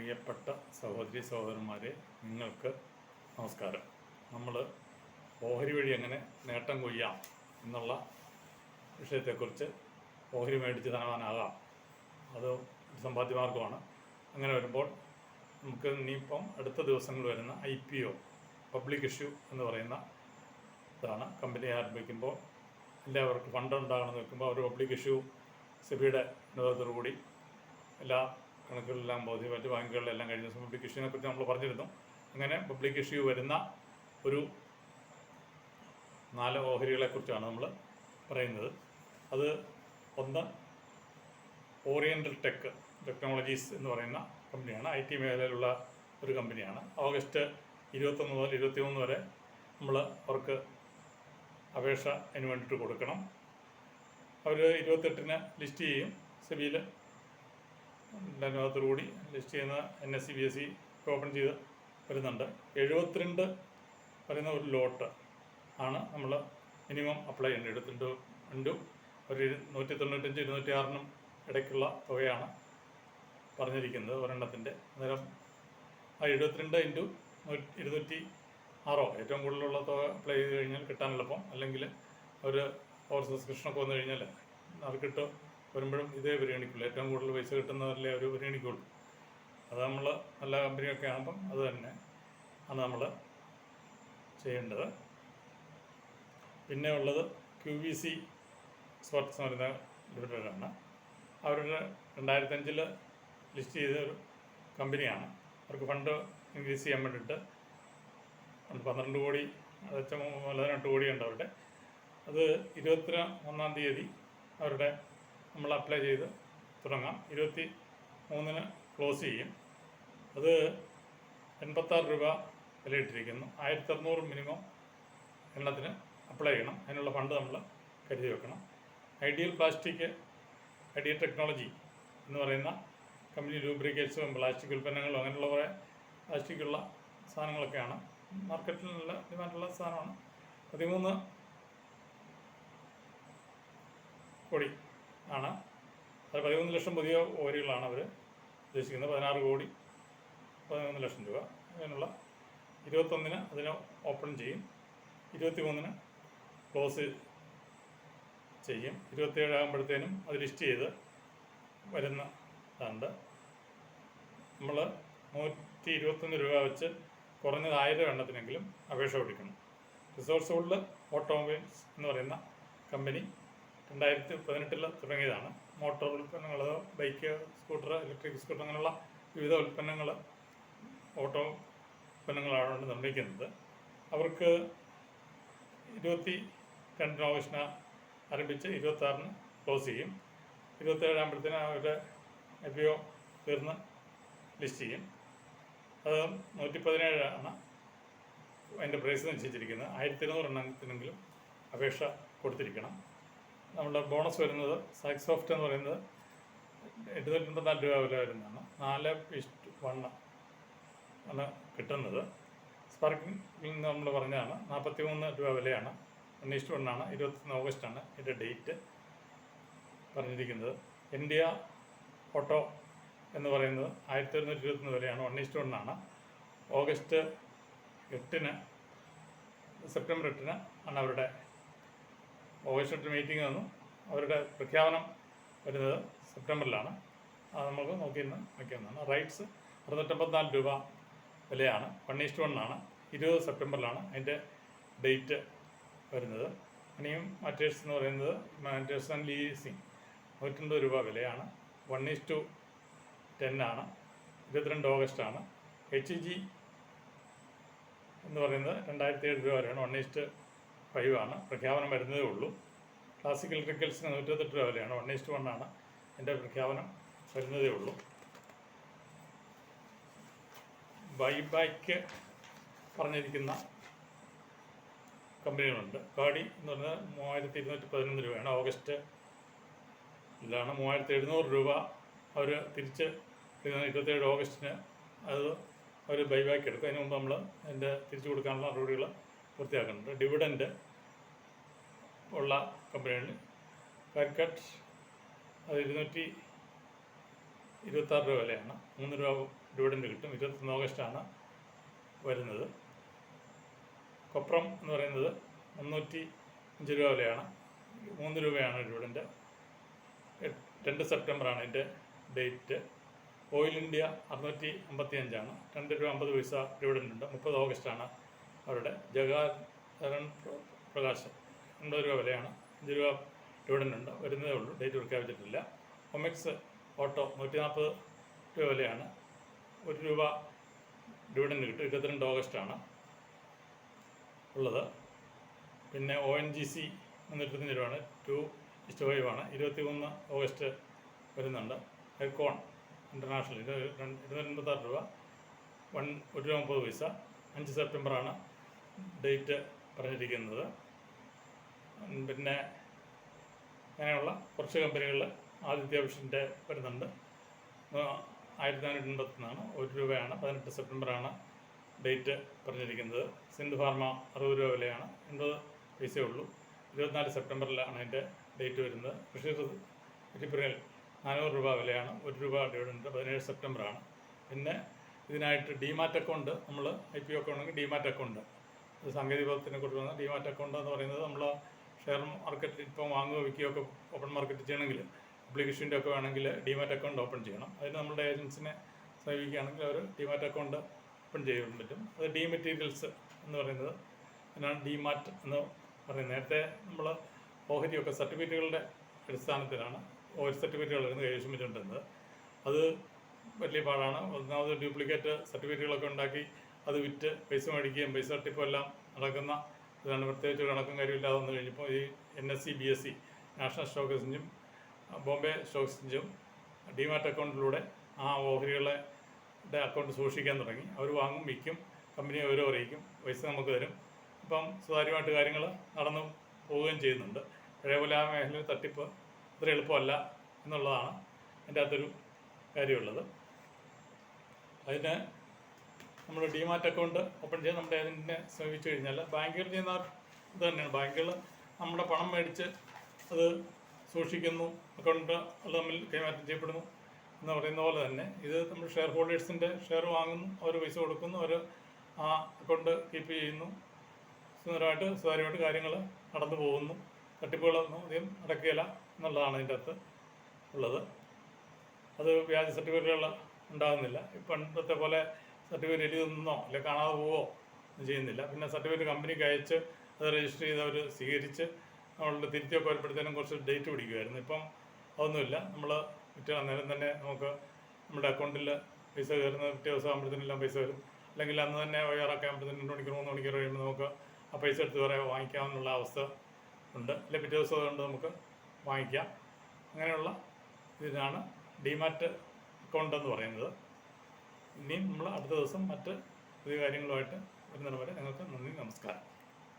പ്രിയപ്പെട്ട സഹോദരി സഹോദരന്മാരെ, നിങ്ങൾക്ക് നമസ്കാരം. നമ്മൾ ഓഹരി വഴി എങ്ങനെ നേട്ടം കൊയ്യാം എന്നുള്ള വിഷയത്തെക്കുറിച്ച്, ഓഹരി മേടിച്ച് ധനവാനാകാം, അത് സമ്പാദ്യമാർഗമാണ്. അങ്ങനെ വരുമ്പോൾ നമുക്ക് ഇനിയിപ്പം അടുത്ത ദിവസങ്ങൾ വരുന്ന IPO, പബ്ലിക് ഇഷ്യൂ എന്ന് പറയുന്ന ഇതാണ്. കമ്പനി ആരംഭിക്കുമ്പോൾ എല്ലാവർക്കും ഫണ്ട് ഉണ്ടാകണമെന്ന് വെക്കുമ്പോൾ അവർ പബ്ലിക് ഇഷ്യൂ സെബിയുടെ നേതൃത്വത്തോടുകൂടി എല്ലാ കണക്കുകളെല്ലാം മറ്റ് ബാങ്കുകളിലെല്ലാം കഴിഞ്ഞ ദിവസം പബ്ലിക് ഇഷ്യൂവിനെ കുറിച്ച് നമ്മൾ പറഞ്ഞിരുന്നു. അങ്ങനെ പബ്ലിക് ഇഷ്യൂ വരുന്ന ഒരു 4 ഓഹരികളെക്കുറിച്ചാണ് നമ്മൾ പറയുന്നത്. അത് ഒന്ന് ഓറിയൻ്റൽ ടെക്നോളജീസ് എന്ന് പറയുന്ന കമ്പനിയാണ്. IT മേഖലയിലുള്ള ഒരു കമ്പനിയാണ്. ഓഗസ്റ്റ് 21 മുതൽ 23 വരെ നമ്മൾ അവർക്ക് അപേക്ഷ അതിന് വേണ്ടിയിട്ട് കൊടുക്കണം. അവർ 28-ന് ലിസ്റ്റ് ചെയ്യും. സെബിയിൽ അതിനകത്തോടുകൂടി ലിസ്റ്റ് ചെയ്യുന്ന NSE BSE ഓപ്പൺ ചെയ്ത് വരുന്നുണ്ട്. 72 പറയുന്ന ഒരു ലോട്ട് ആണ് നമ്മൾ മിനിമം അപ്ലൈ ചെയ്യേണ്ടത്. 72 ഇൻറ്റു ഒരു 195 206 ഇടയ്ക്കുള്ള തുകയാണ് പറഞ്ഞിരിക്കുന്നത് ഒരെണ്ണത്തിൻ്റെ. അന്നേരം ആ 72 ഇൻറ്റു 206 ഏറ്റവും കൂടുതലുള്ള തുക അപ്ലൈ ചെയ്ത് കഴിഞ്ഞാൽ കിട്ടാൻ എളുപ്പം. അല്ലെങ്കിൽ അവർ ഓവർ സബ്സ്ക്രിപ്ഷനൊക്കെ വന്നു കഴിഞ്ഞാൽ അവർക്കിട്ട് വരുമ്പോഴും ഇതേ പരിഗണിക്കുള്ളൂ. ഏറ്റവും കൂടുതൽ പൈസ കിട്ടുന്നവരല്ലേ അവർ പരിഗണിക്കുള്ളൂ. അത് നമ്മൾ നല്ല കമ്പനിയൊക്കെ ആകുമ്പം അത് തന്നെ ആണ് നമ്മൾ ചെയ്യേണ്ടത്. പിന്നെ ഉള്ളത് QVC സ്പോർട്സ് എന്ന് പറയുന്ന ലിമിറ്റഡാണ്. അവരുടെ 2005 ലിസ്റ്റ് ചെയ്ത ഒരു കമ്പനിയാണ്. അവർക്ക് ഫണ്ട് ഇൻക്രീസ് ചെയ്യാൻ വേണ്ടിയിട്ട് 12 കോടി, അത് 18 കോടിയുണ്ട് അവരുടെ. അത് 21-ാം തീയതി അവരുടെ നമ്മൾ അപ്ലൈ ചെയ്ത് തുടങ്ങാം. 23-ന് ക്ലോസ് ചെയ്യും. അത് 86 രൂപ വിലയിട്ടിരിക്കുന്നു. 1600 മിനിമം എണ്ണത്തിന് അപ്ലൈ ചെയ്യണം. അതിനുള്ള ഫണ്ട് നമ്മൾ കരുതി വെക്കണം. ഐഡിയൽ ടെക്നോളജി എന്ന് പറയുന്ന കമ്പനി ലൂബ്രിക്കേറ്റ്സും പ്ലാസ്റ്റിക് ഉൽപ്പന്നങ്ങളും അങ്ങനെയുള്ള കുറേ പ്ലാസ്റ്റിക്കുള്ള സാധനങ്ങളൊക്കെയാണ്. മാർക്കറ്റിൽ നല്ല ഡിമാൻഡുള്ള സാധനമാണ്. 13 കോടി ആണ്. അത് 13 ലക്ഷം പുതിയ ഓഹരികളാണ് അവർ ഉദ്ദേശിക്കുന്നത്. 16 കോടി 13 ലക്ഷം രൂപ. അതിനുള്ള 21-ന് അതിന് ഓപ്പൺ ചെയ്യും. 23-ന് ക്ലോസ് ചെയ്യും. 27 ആകുമ്പോഴത്തേനും അത് ലിസ്റ്റ് ചെയ്ത് വരുന്നതുണ്ട്. നമ്മൾ 121 രൂപ വെച്ച് കുറഞ്ഞത് 1000 എണ്ണത്തിനെങ്കിലും അപേക്ഷ കൊടുക്കണം. റിസോഴ്സ് ഹോൾഡ് ഓട്ടോമൊബൈൽസ് എന്ന് പറയുന്ന കമ്പനി 2018 തുടങ്ങിയതാണ്. മോട്ടോർ ഉൽപ്പന്നങ്ങൾ, ബൈക്ക്, സ്കൂട്ടർ, ഇലക്ട്രിക് സ്കൂട്ടർ, അങ്ങനെയുള്ള വിവിധ ഉൽപ്പന്നങ്ങൾ, ഓട്ടോ ഉൽപ്പന്നങ്ങളാണ് നിർമ്മിക്കുന്നത്. അവർക്ക് 22 ഓഗസ്റ്റിന് ആരംഭിച്ച് 26-ന് ക്ലോസ് ചെയ്യും. 27 ആകുമ്പോഴത്തേന് അവരുടെ IPO തീർന്ന് ലിസ്റ്റ് ചെയ്യും. അത് 117 ആണ് അതിൻ്റെ പ്രൈസ് നിശ്ചയിച്ചിരിക്കുന്നത്. 1200 എണ്ണത്തിനെങ്കിലും അപേക്ഷ കൊടുത്തിരിക്കണം. നമ്മുടെ ബോണസ് വരുന്നത് സാക്സോഫ്റ്റ് എന്ന് പറയുന്നത് 884 രൂപ വില വരുന്നതാണ്. 4:1 ആണ് കിട്ടുന്നത്. സ്പാർക്കിൽ നമ്മൾ പറഞ്ഞതാണ് 43 രൂപ വിലയാണ്. 1:1 ആണ്. 21 ഓഗസ്റ്റാണ് ഇതിൻ്റെ ഡേറ്റ് പറഞ്ഞിരിക്കുന്നത്. ഇന്ത്യ ഓട്ടോ എന്ന് പറയുന്നത് 1121 വിലയാണ്. 1:1 ആണ്. ഓഗസ്റ്റ് 8-ന് സെപ്റ്റംബർ 8-ന് ആണ് അവരുടെ ഓഗസ്റ്റ് 8 മീറ്റിംഗ് വന്നു. അവരുടെ പ്രഖ്യാപനം വരുന്നത് സെപ്റ്റംബറിലാണ്. അത് നമുക്ക് നോക്കിയിരുന്ന് വയ്ക്കുന്നതാണ്. റൈറ്റ്സ് 654 രൂപ വിലയാണ്. 1:1 ആണ്. 20 സെപ്റ്റംബറിലാണ് അതിൻ്റെ ഡേറ്റ് വരുന്നത്. ഇനിയും മാറ്റേഴ്സ് എന്ന് പറയുന്നത് മാറ്റേഴ്സ് ആൻഡ് ലീസിങ് 150 രൂപ വിലയാണ്. 1:10 ആണ്. 22 ഓഗസ്റ്റാണ്. HEG എന്ന് പറയുന്നത് 2007 രൂപ വരെയാണ്. 1:5 ആണ്. പ്രഖ്യാപനം വരുന്നതേ ഉള്ളൂ. ക്ലാസിക് ഇലക്ട്രിക്കൽസിന് 128 രൂപ വിലയാണ്. 1:1 ആണ്. എൻ്റെ പ്രഖ്യാപനം വരുന്നതേ ഉള്ളൂ. ബൈബാക്ക് പറഞ്ഞിരിക്കുന്ന കമ്പനികളുണ്ട്. ഗാഡി എന്ന് പറഞ്ഞാൽ 3211 രൂപയാണ്. ഓഗസ്റ്റ് ഇതിലാണ് 3700 രൂപ അവർ തിരിച്ച് 27 ഓഗസ്റ്റിന് അത് അവർ ബൈബാക്ക് എടുക്കും. അതിന് മുമ്പ് നമ്മൾ അതിൻ്റെ തിരിച്ചു കൊടുക്കാനുള്ള നടപടികൾ പൂർത്തിയാക്കുന്നുണ്ട്. ഡിവിഡൻഡ് ഉള്ള കമ്പനികളിൽ കാൽക്കട്ട് അത് 26 രൂപ വിലയാണ്. 3 രൂപ ഡിവിഡൻഡ് കിട്ടും. 21 ഓഗസ്റ്റാണ് വരുന്നത്. കൊപ്രം എന്ന് പറയുന്നത് 305 രൂപ വിലയാണ്. 3 രൂപയാണ് ഡിവിഡൻഡ്. 2 സെപ്റ്റംബറാണ് അതിൻ്റെ ഡേറ്റ്. ഓയിൽ ഇന്ത്യ 655 2 രൂപ 50 പൈസ ഡിവിഡൻഡ് ഉണ്ട്. 30 ഓഗസ്റ്റാണ് അവരുടെ. ജഗാതരൺ പ്രകാശ് 50 രൂപ വിലയാണ്. 5 രൂപ ഡിവിഡൻഡ് ഉണ്ട്. വരുന്നതേ ഉള്ളൂ, ഡേറ്റ് പ്രഖ്യാപിച്ചിട്ടില്ല. ഒമെക്സ് ഓട്ടോ 140 രൂപ വിലയാണ്. 1 രൂപ ഡിവിഡൻഡ് കിട്ടും. 22 ഓഗസ്റ്റാണ് ഉള്ളത്. പിന്നെ ONGC 325 രൂപയാണ്. 2:5 ആണ്. 23 ഓഗസ്റ്റ് വരുന്നുണ്ട്. എർക്കോൺ ഇൻ്റർനാഷണൽ 286 രൂപ. 1 രൂപ 30 പൈസ. 5 സെപ്റ്റംബറാണ് ഡേറ്റ് പറഞ്ഞിരിക്കുന്നത്. പിന്നെ അങ്ങനെയുള്ള കുറച്ച് കമ്പനികൾ ആദിത്യ വിഷൻ്റെ വരുന്നുണ്ട്. 1481 1 രൂപയാണ്. 18 സെപ്റ്റംബറാണ് ഡേറ്റ് പറഞ്ഞിരിക്കുന്നത്. സിന്ധ് ഫാർമ 60 രൂപ വിലയാണ്. 80 പൈസയേ ഉള്ളൂ. 24 സെപ്റ്റംബറിലാണ് അതിൻ്റെ ഡേറ്റ് വരുന്നത്. ബഷീർ മെറ്റീരിയൽ 400 രൂപ വിലയാണ്. 1 രൂപ ഡിവിഡൻഡ്. 17 സെപ്റ്റംബറാണ്. പിന്നെ ഇതിനായിട്ട് ഡിമാറ്റ് അക്കൗണ്ട്, നമ്മൾ IPO ഒക്കെ ഉണ്ടെങ്കിൽ ഡിമാറ്റ് അക്കൗണ്ട്, അത് സാങ്കേതിക പദത്തിനെ കുറിച്ച് വന്ന ഡിമാറ്റ് അക്കൗണ്ട് എന്ന് പറയുന്നത് നമ്മൾ ഷെയർ മാർക്കറ്റിൽ ഇപ്പം വാങ്ങുകയോ വിൽക്കുകയോ ഒക്കെ ഓപ്പൺ മാർക്കറ്റ് ചെയ്യണമെങ്കിൽ അപ്ലിക്കേഷൻ്റെ ഒക്കെ വേണമെങ്കിൽ ഡിമാറ്റ് അക്കൗണ്ട് ഓപ്പൺ ചെയ്യണം. അതിന് നമ്മുടെ ഏജൻസിനെ സമീപിക്കുകയാണെങ്കിൽ അവർ ഡിമാറ്റ് അക്കൗണ്ട് ഓപ്പൺ ചെയ്യാൻ പറ്റും. അത് മെറ്റീരിയൽസ് എന്ന് പറയുന്നത് അതിനാണ് ഡിമാറ്റ് എന്ന് പറയുന്നത്. നേരത്തെ നമ്മൾ ഓഹരിയൊക്കെ സർട്ടിഫിക്കറ്റുകളുടെ അടിസ്ഥാനത്തിലാണ് ഓഹരി സർട്ടിഫിക്കറ്റുകൾ കൈവശം വെച്ചുകൊണ്ടിരുന്നത്. അത് വലിയ പാടാണ്. ഒന്നാമത് ഡ്യൂപ്ലിക്കേറ്റ് സർട്ടിഫിക്കറ്റുകളൊക്കെ ഉണ്ടാക്കി അത് വിറ്റ് പൈസ മേടിക്കുകയും പൈസ തട്ടിപ്പും എല്ലാം നടക്കുന്ന ഇതാണ്. പ്രത്യേകിച്ച് കണക്കും കാര്യമില്ലാതെ വന്നു കഴിഞ്ഞപ്പോൾ ഈ NSE BSE നാഷണൽ സ്റ്റോക്ക് എക്സ്ചേഞ്ചും ബോംബെ സ്റ്റോക്ക് എക്സ്ചേഞ്ചും ഡിമാറ്റ് അക്കൗണ്ടിലൂടെ ആ ഓഹരികളുടെ അക്കൗണ്ട് സൂക്ഷിക്കാൻ തുടങ്ങി. അവർ വാങ്ങും, വിൽക്കും, കമ്പനിയെ ഓരോ അറിയിക്കും, പൈസ നമുക്ക് തരും. ഇപ്പം സുതാര്യമായിട്ട് കാര്യങ്ങൾ നടന്നു പോവുകയും ചെയ്യുന്നുണ്ട്. പഴയപോലെ ആ മേഖലയിൽ തട്ടിപ്പ് അത്ര എളുപ്പമല്ല എന്നുള്ളതാണ് എൻ്റെ അകത്തൊരു കാര്യമുള്ളത്. അതിന് നമ്മൾ ഡിമാറ്റ് അക്കൗണ്ട് ഓപ്പൺ ചെയ്യാൻ നമ്മുടെ ഏജൻറ്റിനെ സമീപിച്ചു കഴിഞ്ഞാൽ ബാങ്കുകൾ ചെയ്യുന്ന ഇത് തന്നെയാണ്. ബാങ്കുകൾ നമ്മുടെ പണം മേടിച്ച് അത് സൂക്ഷിക്കുന്നു, അക്കൗണ്ട് അത് തമ്മിൽ കൈമാറ്റം ചെയ്യപ്പെടുന്നു എന്ന് പറയുന്ന പോലെ തന്നെ ഇത് നമ്മൾ ഷെയർ ഹോൾഡേഴ്സിൻ്റെ ഷെയർ വാങ്ങുന്നു, അവർ പൈസ കൊടുക്കുന്നു, അവർ ആ അക്കൗണ്ട് കീപ്പ് ചെയ്യുന്നു. സുതാര്യമായിട്ട് കാര്യങ്ങൾ നടന്നു പോകുന്നു. തട്ടിപ്പുകളൊന്നും അധികം നടക്കുകയില്ല എന്നുള്ളതാണ് ഇതിൻ്റെ അകത്ത് ഉള്ളത്. അത് വ്യാജ സർട്ടിഫിക്കറ്റുകൾ ഉണ്ടാകുന്നില്ല. പണ്ടത്തെ പോലെ സർട്ടിഫിക്കറ്റ് എഴുതുന്നോ അല്ലെങ്കിൽ കാണാതെ പോവോ ഒന്നും ചെയ്യുന്നില്ല. പിന്നെ സർട്ടിഫിക്കറ്റ് കമ്പനിക്ക് അയച്ച് അത് രജിസ്റ്റർ ചെയ്ത് അവർ സ്വീകരിച്ച് നമ്മളുടെ തിരുത്തിയൊക്കെ വരുമ്പോഴത്തേനും കുറച്ച് ഡേറ്റ് പിടിക്കുമായിരുന്നു. ഇപ്പം അതൊന്നുമില്ല. നമ്മൾ പിറ്റേ നേരം തന്നെ നമുക്ക് നമ്മുടെ അക്കൗണ്ടിൽ പൈസ കയറുന്ന പിറ്റേ ദിവസം ആകുമ്പോഴത്തേനെല്ലാം പൈസ വരും. അല്ലെങ്കിൽ അന്ന് തന്നെ വയ്യാറൊക്കെ ആകുമ്പോഴത്തേനും 2 മണിക്കൂർ 3 മണിക്കൂർ കഴിയുമ്പോൾ നമുക്ക് ആ പൈസ എടുത്ത് വേറെ വാങ്ങിക്കാമെന്നുള്ള അവസ്ഥ ഉണ്ട്. അല്ലെങ്കിൽ പിറ്റേ ദിവസം കൊണ്ട് നമുക്ക് വാങ്ങിക്കാം. അങ്ങനെയുള്ള ഇതിനാണ് ഡിമാറ്റ് അക്കൗണ്ട് എന്ന് പറയുന്നത്. ഇനിയും നമ്മൾ അടുത്ത ദിവസം മറ്റ് പുതിയ കാര്യങ്ങളുമായിട്ട് വരുന്നതിന് വരെ നിങ്ങൾക്ക് നന്ദി, നമസ്കാരം.